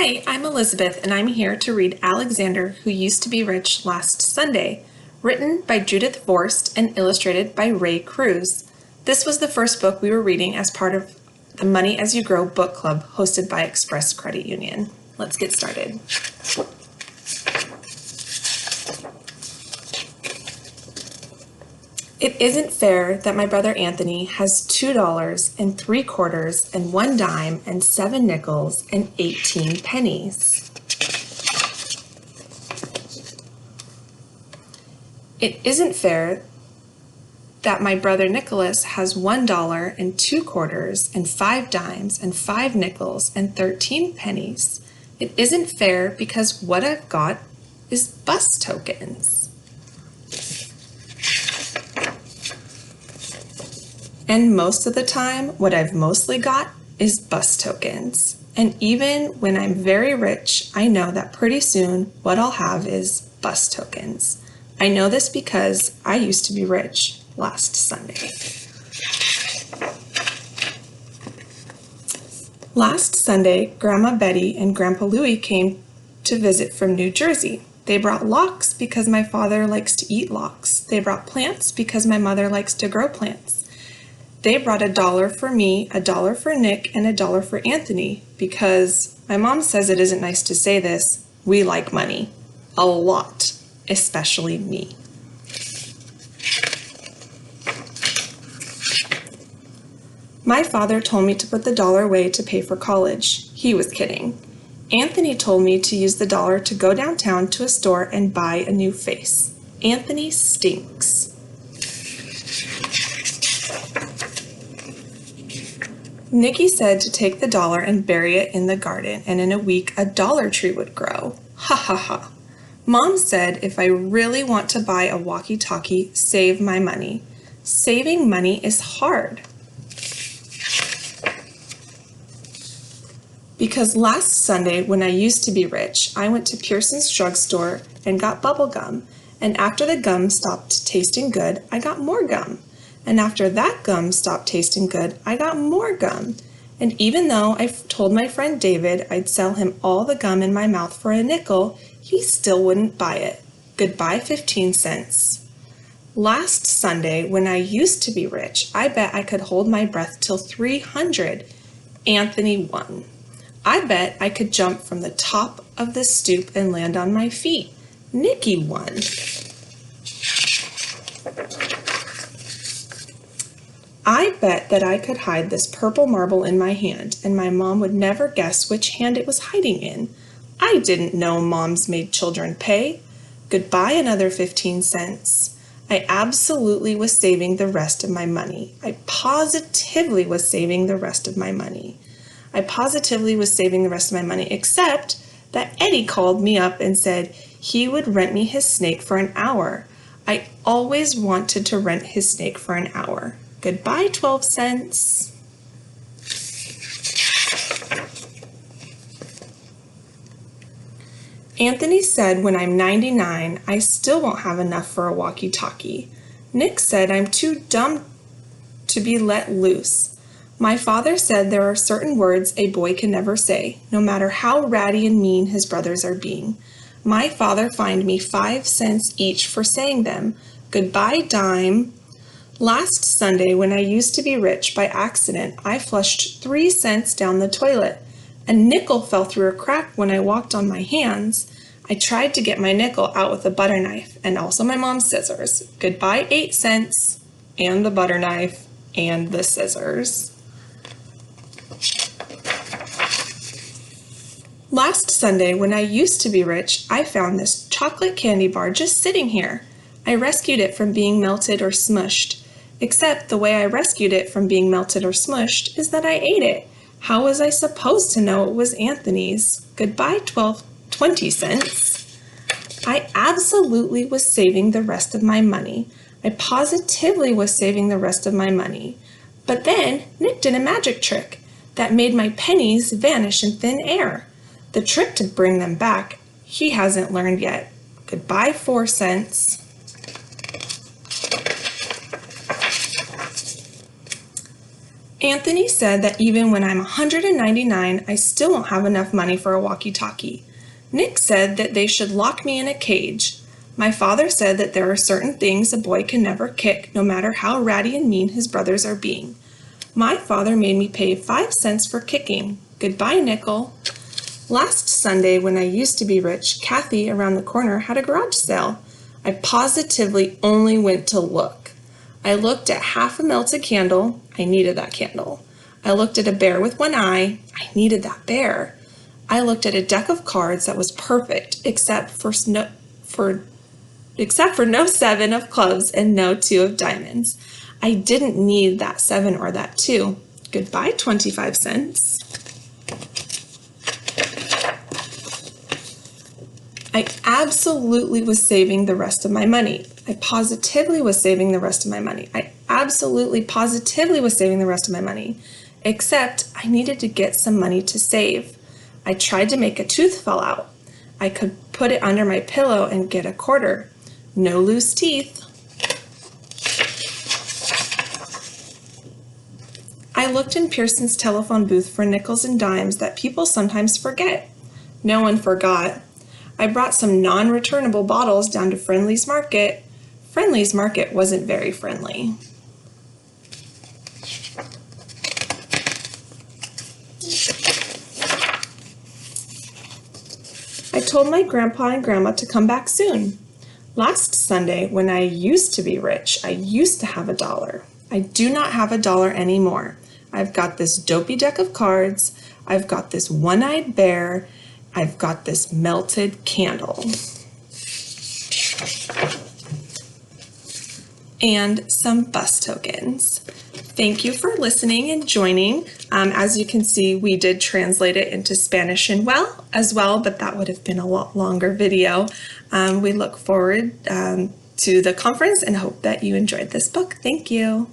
Hi, I'm Elizabeth, and I'm here to read Alexander, Who Used to Be Rich Last Sunday, written by Judith Viorst and illustrated by Ray Cruz. This was the first book we were reading as part of the Money As You Grow book club hosted by Express Credit Union. Let's get started. It isn't fair that my brother Anthony has $2 and 3/4 and 1 dime and 7 nickels and 18 pennies. It isn't fair that my brother Nicholas has $1 and 2/4 and 5 dimes and 5 nickels and 13 pennies. It isn't fair because what I've got is bus tokens. And most of the time, what I've mostly got is bus tokens. And even when I'm very rich, I know that pretty soon what I'll have is bus tokens. I know this because I used to be rich last Sunday. Last Sunday, Grandma Betty and Grandpa Louie came to visit from New Jersey. They brought lox because my father likes to eat lox. They brought plants because my mother likes to grow plants. They brought $1 for me, $1 for Nick, and $1 for Anthony because my mom says it isn't nice to say this, we like money. A lot, especially me. My father told me to put the $1 away to pay for college. He was kidding. Anthony told me to use the $1 to go downtown to a store and buy a new face. Anthony stinks. Nikki said to take the $1 and bury it in the garden, and in a week a dollar tree would grow. Ha ha ha. Mom said if I really want to buy a walkie-talkie, save my money. Saving money is hard. Because last Sunday, when I used to be rich, I went to Pearson's drugstore and got bubble gum. And after the gum stopped tasting good, I got more gum. And after that gum stopped tasting good, I got more gum. And even though I told my friend David I'd sell him all the gum in my mouth for a nickel, he still wouldn't buy it. Goodbye 15 cents. Last Sunday, when I used to be rich, I bet I could hold my breath till 300. Anthony won. I bet I could jump from the top of the stoop and land on my feet. Nikki won. I bet that I could hide this purple marble in my hand, and my mom would never guess which hand it was hiding in. I didn't know moms made children pay. Goodbye another 15 cents. I absolutely was saving the rest of my money. I positively was saving the rest of my money. Except that Eddie called me up and said he would rent me his snake for an hour. I always wanted to rent his snake for an hour. Goodbye 12 cents. Anthony said when I'm 99, I still won't have enough for a walkie-talkie. Nick said I'm too dumb to be let loose. My father said there are certain words a boy can never say, no matter how ratty and mean his brothers are being. My father fined me 5 cents each for saying them. Goodbye dime. Last Sunday, when I used to be rich, by accident, I flushed 3 cents down the toilet. A nickel fell through a crack when I walked on my hands. I tried to get my nickel out with a butter knife and also my mom's scissors. Goodbye 8 cents and the butter knife and the scissors. Last Sunday, when I used to be rich, I found this chocolate candy bar just sitting here. I rescued it from being melted or smushed. Except the way I rescued it from being melted or smushed is that I ate it. How was I supposed to know it was Anthony's? Goodbye 20 cents. I absolutely was saving the rest of my money. I positively was saving the rest of my money. But then Nick did a magic trick that made my pennies vanish in thin air. The trick to bring them back, he hasn't learned yet. Goodbye 4 cents. Anthony said that even when I'm 199, I still won't have enough money for a walkie-talkie. Nick said that they should lock me in a cage. My father said that there are certain things a boy can never kick, no matter how ratty and mean his brothers are being. My father made me pay 5 cents for kicking. Goodbye, nickel. Last Sunday, when I used to be rich, Kathy around the corner had a garage sale. I positively only went to look. I looked at half a melted candle. I needed that candle. I looked at a bear with one eye. I needed that bear. I looked at a deck of cards that was perfect, except for no 7 of clubs and no 2 of diamonds. I didn't need that 7 or that 2. Goodbye, 25 cents. I absolutely was saving the rest of my money. I positively was saving the rest of my money. I absolutely positively was saving the rest of my money, except I needed to get some money to save. I tried to make a tooth fall out. I could put it under my pillow and get a quarter. No loose teeth. I looked in Pearson's telephone booth for nickels and dimes that people sometimes forget. No one forgot. I brought some non-returnable bottles down to Friendly's Market. Friendly's Market wasn't very friendly. I told my grandpa and grandma to come back soon. Last Sunday, when I used to be rich, I used to have $1. I do not have $1 anymore. I've got this dopey deck of cards. I've got this one-eyed bear. I've got this melted candle. And some bus tokens. Thank you for listening and joining. As you can see, we did translate it into Spanish as well, but that would have been a lot longer video. We look forward to the conference and hope that you enjoyed this book. Thank you.